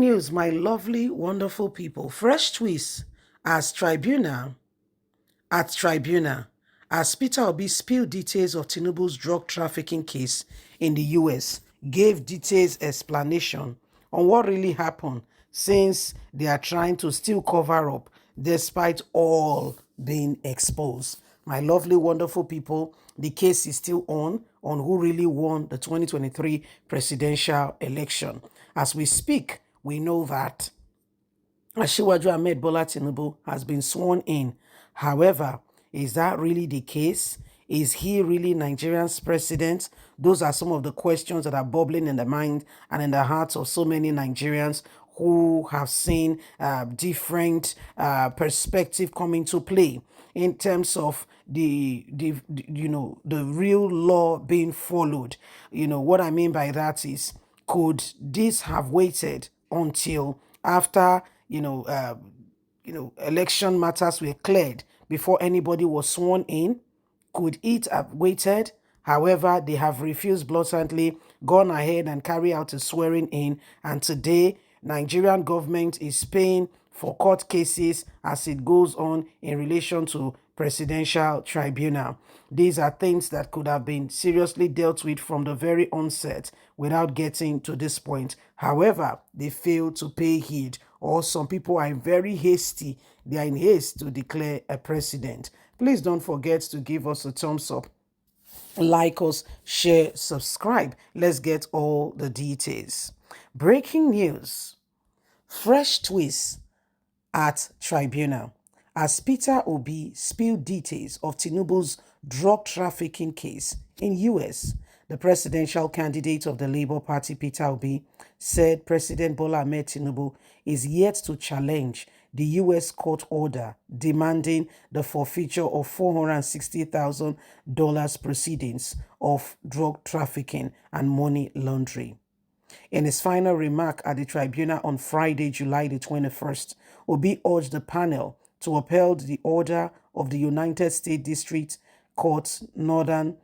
news, my lovely, wonderful people. Fresh twist as Tribunal, at Tribunal, as Peter Obi spilled details of Tinubu's drug trafficking case in the US, gave details explanation on what really happened since they are trying to still cover up despite all being exposed. My lovely, wonderful people, the case is still on who really won the 2023 presidential election. As we speak, we know that Asiwaju Ahmed Bola Tinibu has been sworn in. However, is that really the case? Is he really Nigeria's president? Those are some of the questions that are bubbling in the mind and in the hearts of so many Nigerians who have seen different perspective come into play in terms of the real law being followed. What I mean by that is, could this have waited until after election matters were cleared before anybody was sworn in? Could it have waited? However, they have refused bluntly, gone ahead and carry out a swearing in, and today Nigerian government is paying for court cases as it goes on in relation to presidential tribunal. These are things that could have been seriously dealt with from the very onset without getting to this point. However, they failed to pay heed, or some people are very hasty. They are in haste to declare a president. Please don't forget to give us a thumbs up, like us, share, subscribe. Let's get all the details. Breaking news. Fresh twist at Tribunal as Peter Obi spilled details of Tinubu's drug trafficking case in US. The presidential candidate of the Labour Party, Peter Obi, said President Bola Ahmed Tinibu is yet to challenge the US court order demanding the forfeiture of $460,000 proceedings of drug trafficking and money laundering. In his final remark at the tribunal on Friday, July the 21st, Obi urged the panel to uphold the order of the United States District Court's Northern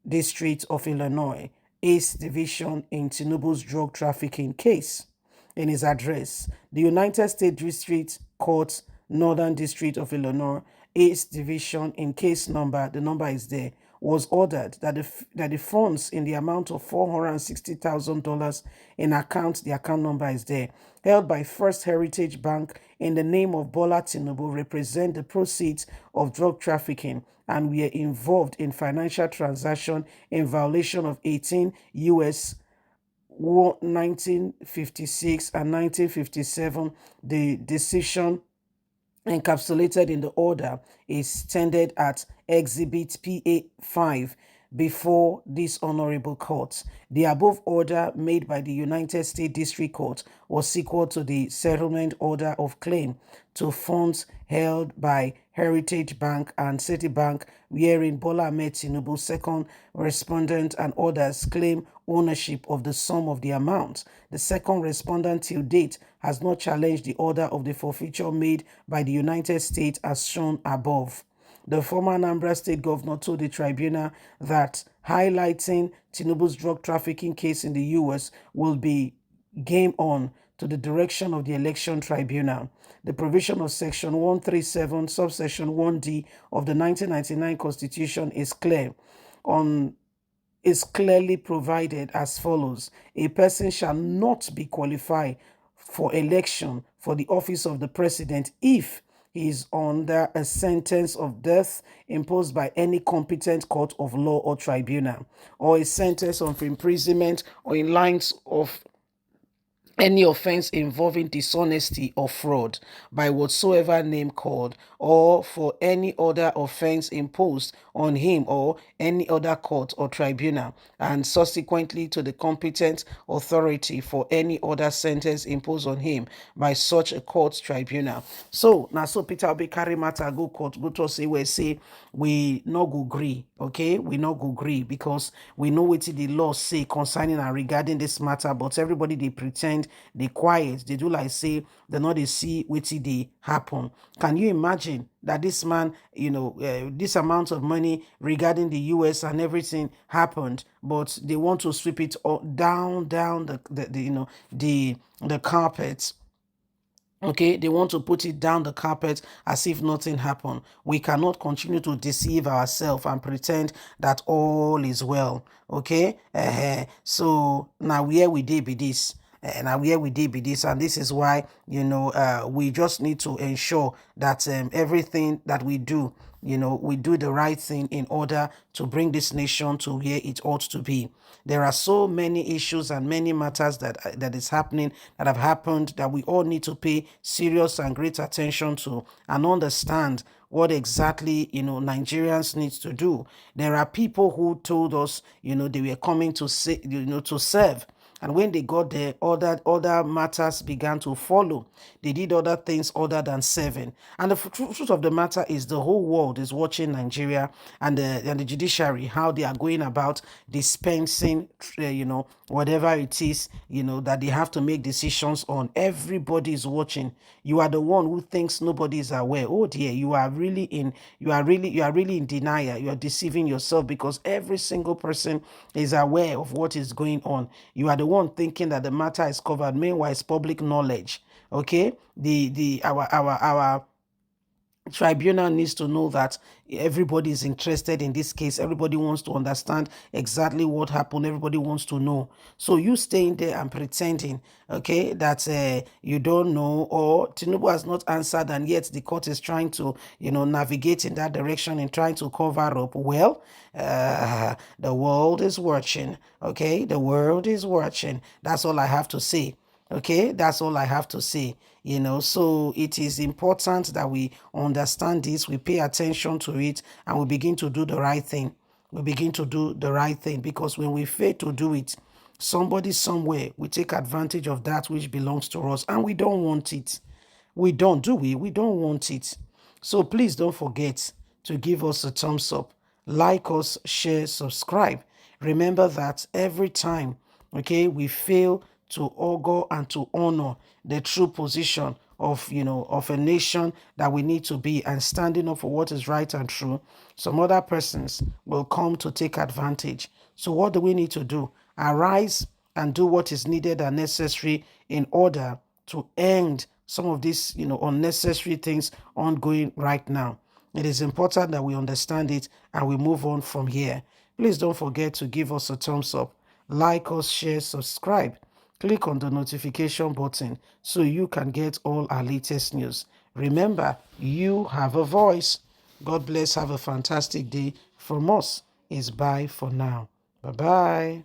District of Illinois, Ace Division in Tinubu's drug trafficking case. In his address, the United States District Court's Northern District of Illinois, Ace Division in case number, the number is there, was ordered that the funds in the amount of $460,000 in account, the account number is there, held by First Heritage Bank in the name of Bola Tinibu represent the proceeds of drug trafficking and were involved in financial transaction in violation of 18 U.S. 1956 and 1957. The decision encapsulated in the order is tendered at Exhibit PA5 before this honorable court. The above order made by the United States District Court was equal to the settlement order of claim to funds held by Heritage Bank and Citibank, wherein Bola Ahmed Tinubu, second respondent, and others claim ownership of the sum of the amount. The second respondent till date has not challenged the order of the forfeiture made by the United States as shown above. The former Anambra State governor told the tribunal that highlighting Tinubu's drug trafficking case in the U.S. will be game on to the direction of the election tribunal. The provision of Section 137, subsection 1D of the 1999 Constitution is clearly provided as follows. A person shall not be qualified for election for the office of the president if he is under a sentence of death imposed by any competent court of law or tribunal, or a sentence of imprisonment, or in lines of any offense involving dishonesty or fraud by whatsoever name called, or for any other offense imposed on him or any other court or tribunal, and subsequently to the competent authority for any other sentence imposed on him by such a court tribunal. So now, so Peter Obi carry matter go court, go to say we no go agree Okay, we not go agree because we know what the law say concerning and regarding this matter, but everybody they pretend they quiet, they do like say they not they see what they happen. Can you imagine that this man, this amount of money regarding the US and everything happened, but they want to sweep it all down the carpet. Okay, they want to put it down the carpet as if nothing happened. We cannot continue to deceive ourselves and pretend that all is well. Okay, so now where we did be this. Now where we did be this, and this is why we just need to ensure that everything that we do, we do the right thing in order to bring this nation to where it ought to be. There are so many issues and many matters that is happening, that have happened, that we all need to pay serious and great attention to and understand what exactly Nigerians need to do. There are people who told us they were coming to say to serve. And when they got there, other matters began to follow. They did other things other than serving. And the truth of the matter is the whole world is watching Nigeria and the judiciary, how they are going about dispensing, whatever it is, that they have to make decisions on. Everybody is watching. You are the one who thinks nobody is aware. Oh dear, you are really in denial. You are deceiving yourself because every single person is aware of what is going on. You are the one thinking that the matter is covered. Meanwhile, it's public knowledge. Okay, our tribunal needs to know that everybody is interested in this case. Everybody wants to understand exactly what happened. Everybody wants to know. So you staying there and pretending, okay, that you don't know, or Tinibu has not answered, and yet the court is trying to, navigate in that direction and trying to cover up. Well, the world is watching. Okay, the world is watching. That's all I have to say. Okay, that's all I have to say. So it is important that we understand this, we pay attention to it, and we begin to do the right thing. We begin to do the right thing, because when we fail to do it, somebody somewhere will take advantage of that which belongs to us, and we don't want it. We don't, do we? We don't want it. So please don't forget to give us a thumbs up, like us, share, subscribe. Remember that every time, okay, we fail to augur and to honor the true position of a nation that we need to be, and standing up for what is right and true, some other persons will come to take advantage. So what do we need to do? Arise and do what is needed and necessary in order to end some of these unnecessary things ongoing right now. It is important that we understand it and we move on from here. Please don't forget to give us a thumbs up, like us, share, subscribe. Click on the notification button so you can get all our latest news. Remember, you have a voice. God bless. Have a fantastic day. From us is bye for now. Bye-bye.